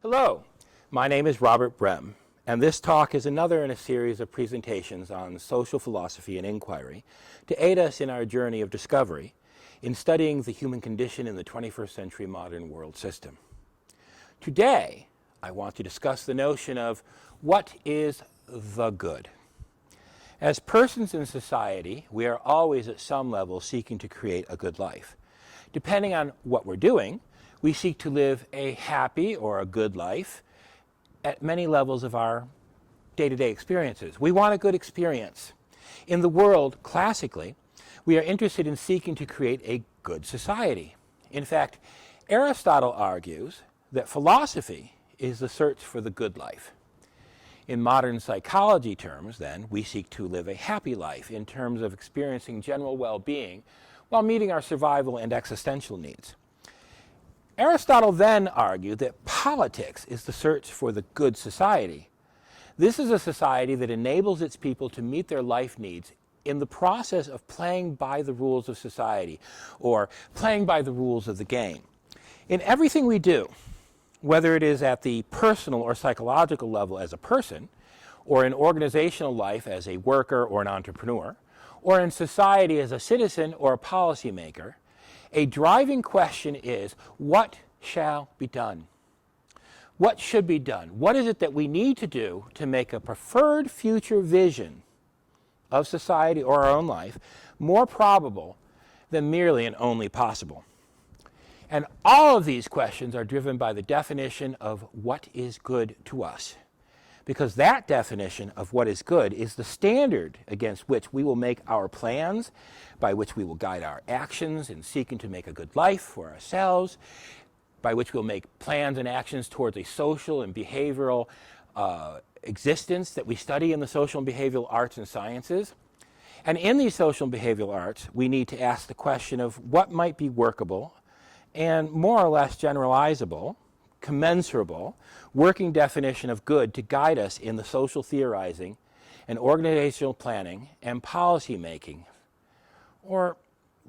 Hello, my name is Robert Brem, and this talk is another in a series of presentations on social philosophy and inquiry to aid us in our journey of discovery in studying the human condition in the 21st century modern world system. Today, I want to discuss the notion of what is the good. As persons in society, we are always at some level seeking to create a good life. Depending on what we're doing, we seek to live a happy or a good life at many levels of our day-to-day experiences. We want a good experience. In the world, classically, we are interested in seeking to create a good society. In fact, Aristotle argues that philosophy is the search for the good life. In modern psychology terms, then, we seek to live a happy life in terms of experiencing general well-being while meeting our survival and existential needs. Aristotle then argued that politics is the search for the good society. This is a society that enables its people to meet their life needs in the process of playing by the rules of society, or playing by the rules of the game. In everything we do, whether it is at the personal or psychological level as a person, or in organizational life as a worker or an entrepreneur, or in society as a citizen or a policymaker, a driving question is, what shall be done? What should be done? What is it that we need to do to make a preferred future vision of society or our own life more probable than merely and only possible? And all of these questions are driven by the definition of what is good to us, because that definition of what is good is the standard against which we will make our plans, by which we will guide our actions in seeking to make a good life for ourselves, by which we'll make plans and actions towards a social and behavioral existence that we study in the social and behavioral arts and sciences. And in these social and behavioral arts, we need to ask the question of what might be workable and more or less generalizable, commensurable, working definition of good to guide us in the social theorizing and organizational planning and policy making, or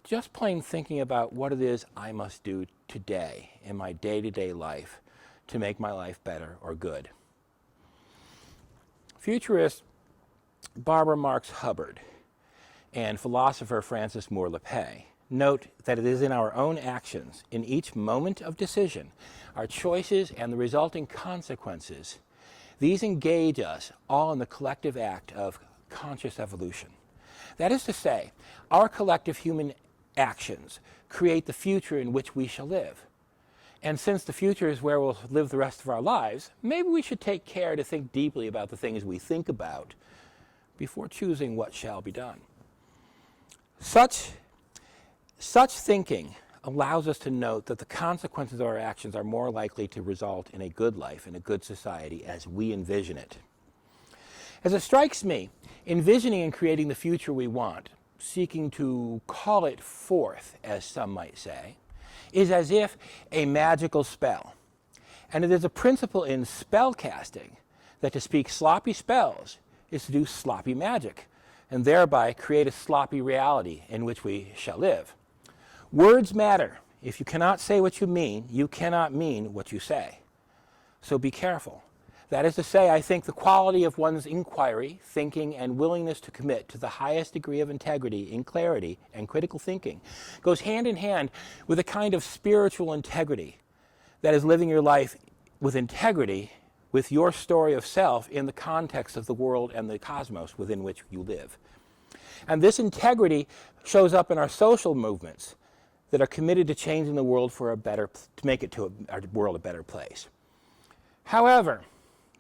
just plain thinking about what it is I must do today in my day-to-day life to make my life better or good. Futurist Barbara Marx Hubbard and philosopher Francis Moore Lappé note that it is in our own actions, in each moment of decision, our choices and the resulting consequences, these engage us all in the collective act of conscious evolution. That is to say, our collective human actions create the future in which we shall live. And since the future is where we'll live the rest of our lives, maybe we should take care to think deeply about the things we think about before choosing what shall be done. Such thinking allows us to note that the consequences of our actions are more likely to result in a good life, in a good society, as we envision it. As it strikes me, envisioning and creating the future we want, seeking to call it forth, as some might say, is as if a magical spell. And it is a principle in spell casting that to speak sloppy spells is to do sloppy magic, and thereby create a sloppy reality in which we shall live. Words matter. If you cannot say what you mean, you cannot mean what you say. So be careful. That is to say, I think the quality of one's inquiry, thinking, and willingness to commit to the highest degree of integrity in clarity and critical thinking goes hand in hand with a kind of spiritual integrity, that is living your life with integrity with your story of self in the context of the world and the cosmos within which you live. And this integrity shows up in our social movements that are committed to changing the world to make our world a better place. However,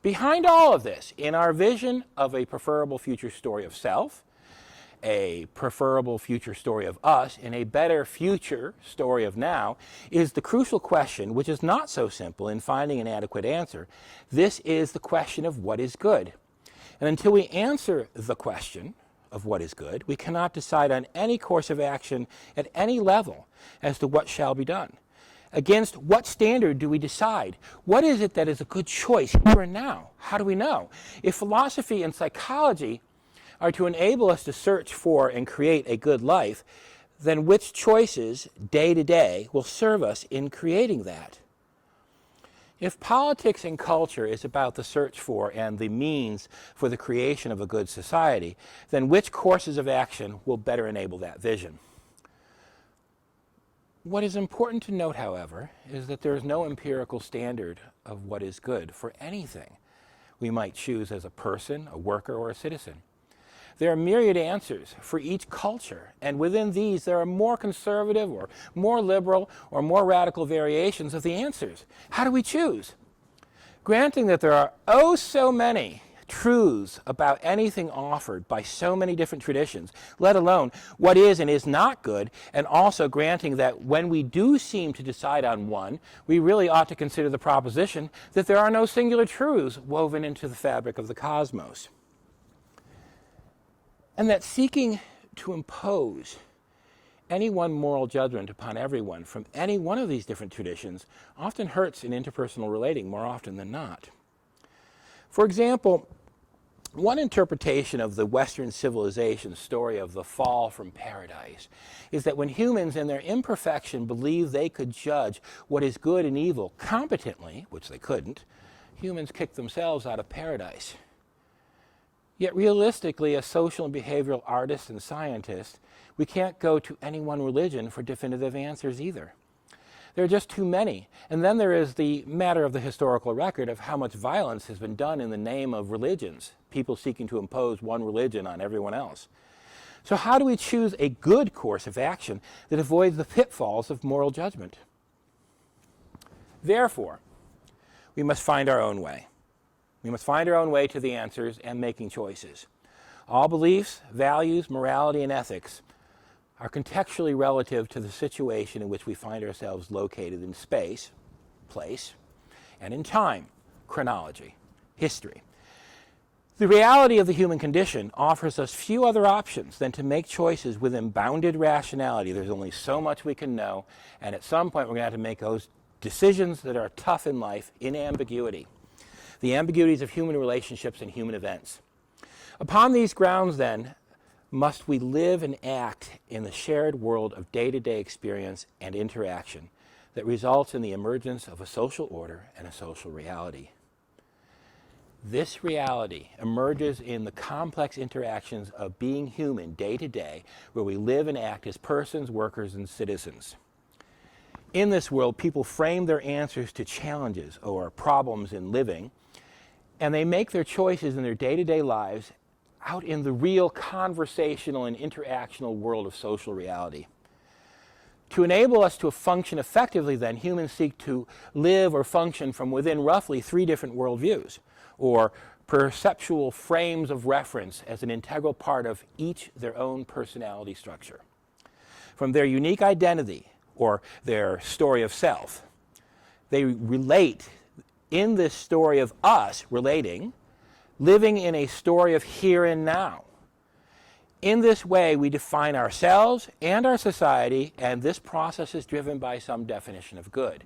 behind all of this, in our vision of a preferable future story of self, a preferable future story of us, and a better future story of now, is the crucial question, which is not so simple in finding an adequate answer. This is the question of what is good. And until we answer the question of what is good, we cannot decide on any course of action at any level as to what shall be done. Against what standard do we decide? What is it that is a good choice here and now? How do we know? If philosophy and psychology are to enable us to search for and create a good life, then which choices day to day will serve us in creating that? If politics and culture is about the search for and the means for the creation of a good society, then which courses of action will better enable that vision? What is important to note, however, is that there is no empirical standard of what is good for anything we might choose as a person, a worker, or a citizen. There are myriad answers for each culture, and within these there are more conservative or more liberal or more radical variations of the answers. How do we choose? Granting that there are oh so many truths about anything offered by so many different traditions, let alone what is and is not good, and also granting that when we do seem to decide on one, we really ought to consider the proposition that there are no singular truths woven into the fabric of the cosmos. And that seeking to impose any one moral judgment upon everyone from any one of these different traditions often hurts in interpersonal relating more often than not. For example, one interpretation of the Western civilization's story of the fall from paradise is that when humans in their imperfection believed they could judge what is good and evil competently, which they couldn't, humans kicked themselves out of paradise. Yet realistically, as social and behavioral artists and scientists, we can't go to any one religion for definitive answers either. There are just too many. And then there is the matter of the historical record of how much violence has been done in the name of religions, people seeking to impose one religion on everyone else. So how do we choose a good course of action that avoids the pitfalls of moral judgment? Therefore, we must find our own way. We must find our own way to the answers and making choices. All beliefs, values, morality, and ethics are contextually relative to the situation in which we find ourselves located in space, place, and in time, chronology, history. The reality of the human condition offers us few other options than to make choices within bounded rationality. There's only so much we can know, and at some point we're going to have to make those decisions that are tough in life in ambiguity. The ambiguities of human relationships and human events. Upon these grounds, then, must we live and act in the shared world of day-to-day experience and interaction that results in the emergence of a social order and a social reality. This reality emerges in the complex interactions of being human day to day, where we live and act as persons, workers, and citizens. In this world, people frame their answers to challenges or problems in living, and they make their choices in their day-to-day lives out in the real conversational and interactional world of social reality. To enable us to function effectively, then, humans seek to live or function from within roughly 3 different worldviews, or perceptual frames of reference as an integral part of each their own personality structure. From their unique identity, or their story of self, they relate in this story of us relating, living in a story of here and now. In this way, we define ourselves and our society, and this process is driven by some definition of good.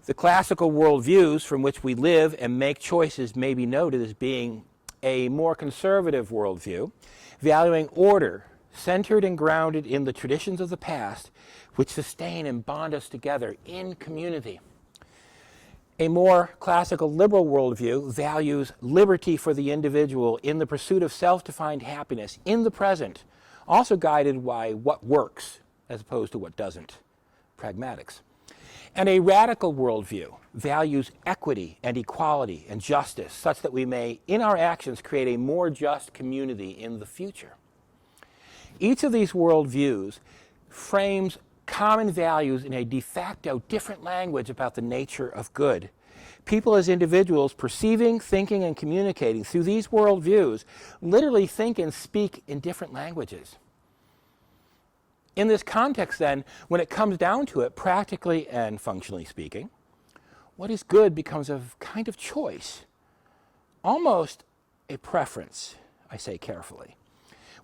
The classical worldviews from which we live and make choices may be noted as being a more conservative worldview, valuing order, centered and grounded in the traditions of the past, which sustain and bond us together in community. A more classical liberal worldview values liberty for the individual in the pursuit of self-defined happiness in the present, also guided by what works as opposed to what doesn't, pragmatics. And a radical worldview values equity and equality and justice such that we may, in our actions, create a more just community in the future. Each of these worldviews frames common values in a de facto different language about the nature of good. People as individuals perceiving, thinking, and communicating through these worldviews literally think and speak in different languages. In this context, then, when it comes down to it, practically and functionally speaking, what is good becomes a kind of choice, almost a preference, I say carefully.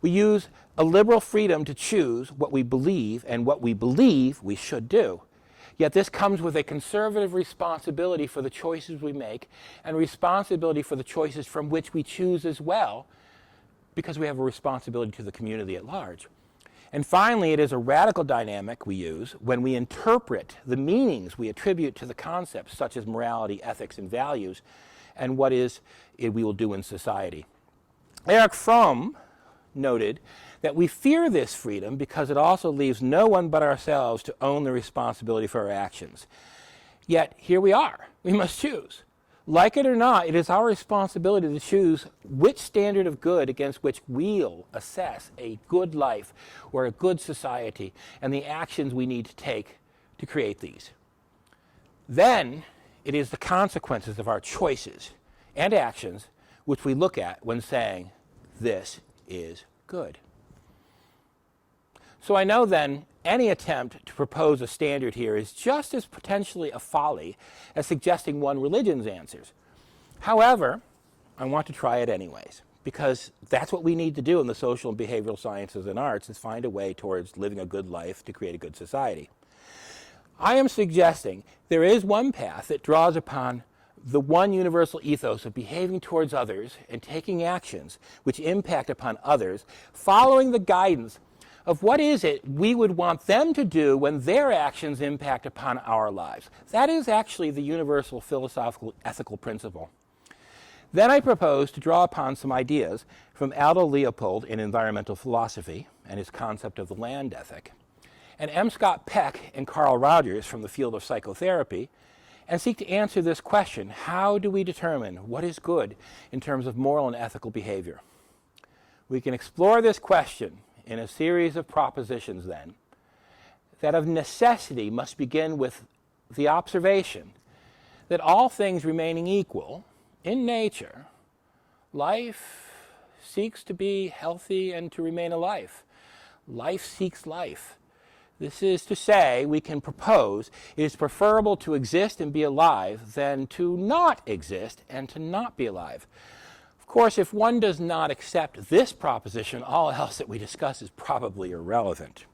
We use a liberal freedom to choose what we believe and what we believe we should do. Yet this comes with a conservative responsibility for the choices we make and responsibility for the choices from which we choose as well, because we have a responsibility to the community at large. And finally, it is a radical dynamic we use when we interpret the meanings we attribute to the concepts such as morality, ethics, and values, and what is it we will do in society. Erich Fromm noted that we fear this freedom because it also leaves no one but ourselves to own the responsibility for our actions. Yet, here we are. We must choose. Like it or not, it is our responsibility to choose which standard of good against which we'll assess a good life or a good society and the actions we need to take to create these. Then, it is the consequences of our choices and actions which we look at when saying, this is good. So I know then any attempt to propose a standard here is just as potentially a folly as suggesting one religion's answers. However, I want to try it anyways, because that's what we need to do in the social and behavioral sciences and arts, is find a way towards living a good life to create a good society. I am suggesting there is one path that draws upon the one universal ethos of behaving towards others and taking actions which impact upon others, following the guidance of what is it we would want them to do when their actions impact upon our lives. That is actually the universal philosophical ethical principle. Then I propose to draw upon some ideas from Aldo Leopold in environmental philosophy and his concept of the land ethic, and M. Scott Peck and Carl Rogers from the field of psychotherapy, and seek to answer this question: how do we determine what is good in terms of moral and ethical behavior? We can explore this question in a series of propositions, then, that of necessity must begin with the observation that all things remaining equal in nature, life seeks to be healthy and to remain alive. Life seeks life. This is to say, we can propose it is preferable to exist and be alive than to not exist and to not be alive. Of course, if one does not accept this proposition, all else that we discuss is probably irrelevant.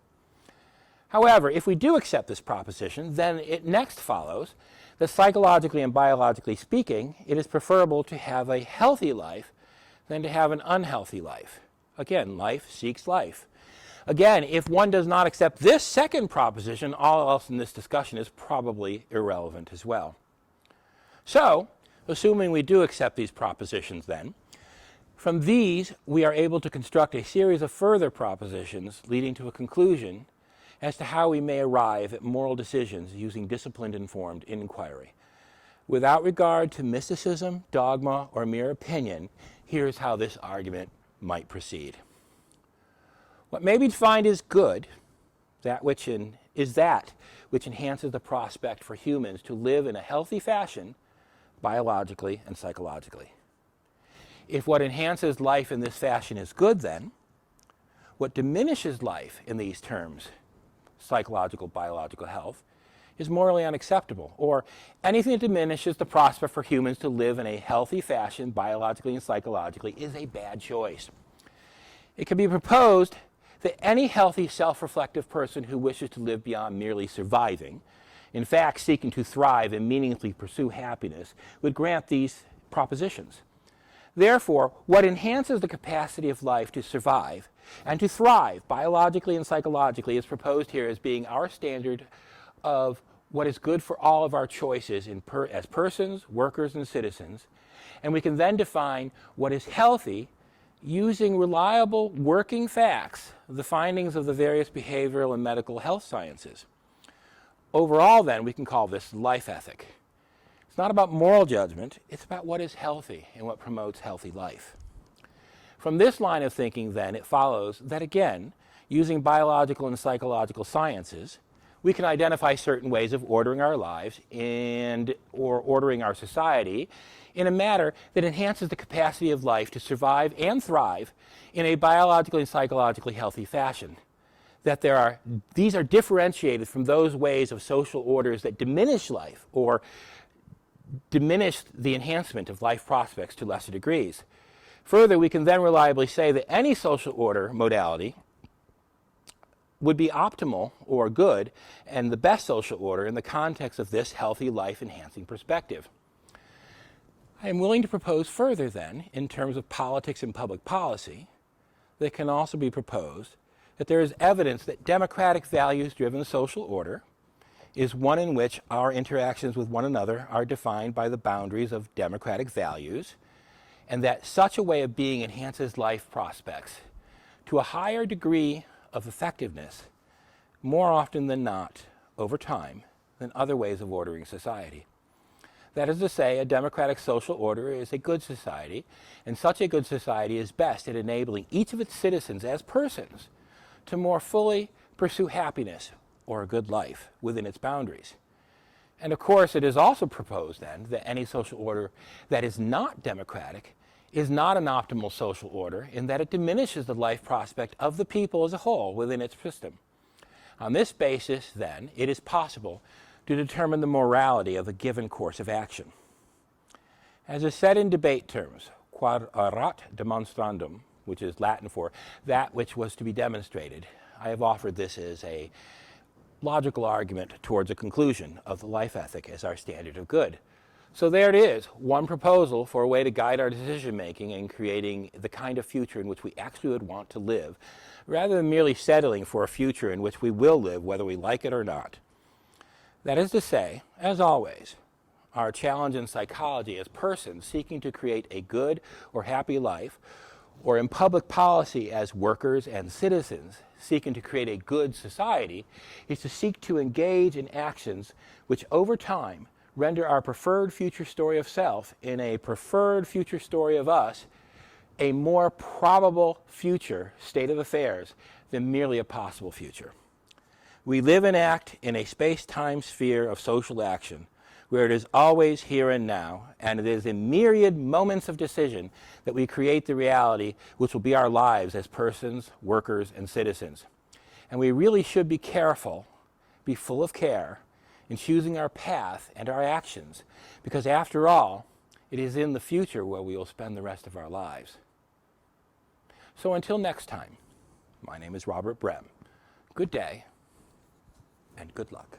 However, if we do accept this proposition, then it next follows that psychologically and biologically speaking, it is preferable to have a healthy life than to have an unhealthy life. Again, life seeks life. Again, if one does not accept this second proposition, all else in this discussion is probably irrelevant as well. So, assuming we do accept these propositions then, from these we are able to construct a series of further propositions leading to a conclusion as to how we may arrive at moral decisions using disciplined informed inquiry. Without regard to mysticism, dogma, or mere opinion, here's how this argument might proceed. What may be defined as good, is that which enhances the prospect for humans to live in a healthy fashion, biologically and psychologically. If what enhances life in this fashion is good, then what diminishes life in these terms, psychological, biological health, is morally unacceptable, or anything that diminishes the prospect for humans to live in a healthy fashion, biologically and psychologically, is a bad choice. It can be proposed that any healthy, self-reflective person who wishes to live beyond merely surviving, in fact seeking to thrive and meaningfully pursue happiness, would grant these propositions. Therefore, what enhances the capacity of life to survive and to thrive biologically and psychologically is proposed here as being our standard of what is good for all of our choices as persons, workers, and citizens. And we can then define what is healthy using reliable working facts, the findings of the various behavioral and medical health sciences. Overall, then, we can call this life ethic. It's not about moral judgment, it's about what is healthy and what promotes healthy life. From this line of thinking, then, it follows that, again, using biological and psychological sciences, we can identify certain ways of ordering our lives or ordering our society in a manner that enhances the capacity of life to survive and thrive in a biologically and psychologically healthy fashion. That these are differentiated from those ways of social orders that diminish life or diminish the enhancement of life prospects to lesser degrees. Further, we can then reliably say that any social order modality would be optimal or good and the best social order in the context of this healthy life-enhancing perspective. I am willing to propose further then, in terms of politics and public policy, that can also be proposed that there is evidence that democratic values-driven social order is one in which our interactions with one another are defined by the boundaries of democratic values, and that such a way of being enhances life prospects to a higher degree of effectiveness, more often than not, over time, than other ways of ordering society. That is to say, a democratic social order is a good society, and such a good society is best at enabling each of its citizens as persons to more fully pursue happiness or a good life within its boundaries. And of course, it is also proposed then that any social order that is not democratic is not an optimal social order in that it diminishes the life prospect of the people as a whole within its system. On this basis, then, it is possible to determine the morality of a given course of action. As is said in debate terms, quod erat demonstrandum, which is Latin for that which was to be demonstrated, I have offered this as a logical argument towards a conclusion of the life ethic as our standard of good. So there it is, one proposal for a way to guide our decision-making in creating the kind of future in which we actually would want to live, rather than merely settling for a future in which we will live whether we like it or not. That is to say, as always, our challenge in psychology as persons seeking to create a good or happy life, or in public policy as workers and citizens seeking to create a good society, is to seek to engage in actions which over time render our preferred future story of self in a preferred future story of us a more probable future state of affairs than merely a possible future. We live and act in a space-time sphere of social action where it is always here and now, and it is in myriad moments of decision that we create the reality which will be our lives as persons, workers, and citizens. And we really should be careful, be full of care, in choosing our path and our actions, because after all, it is in the future where we will spend the rest of our lives. So until next time, my name is Robert Brem. Good day, and good luck.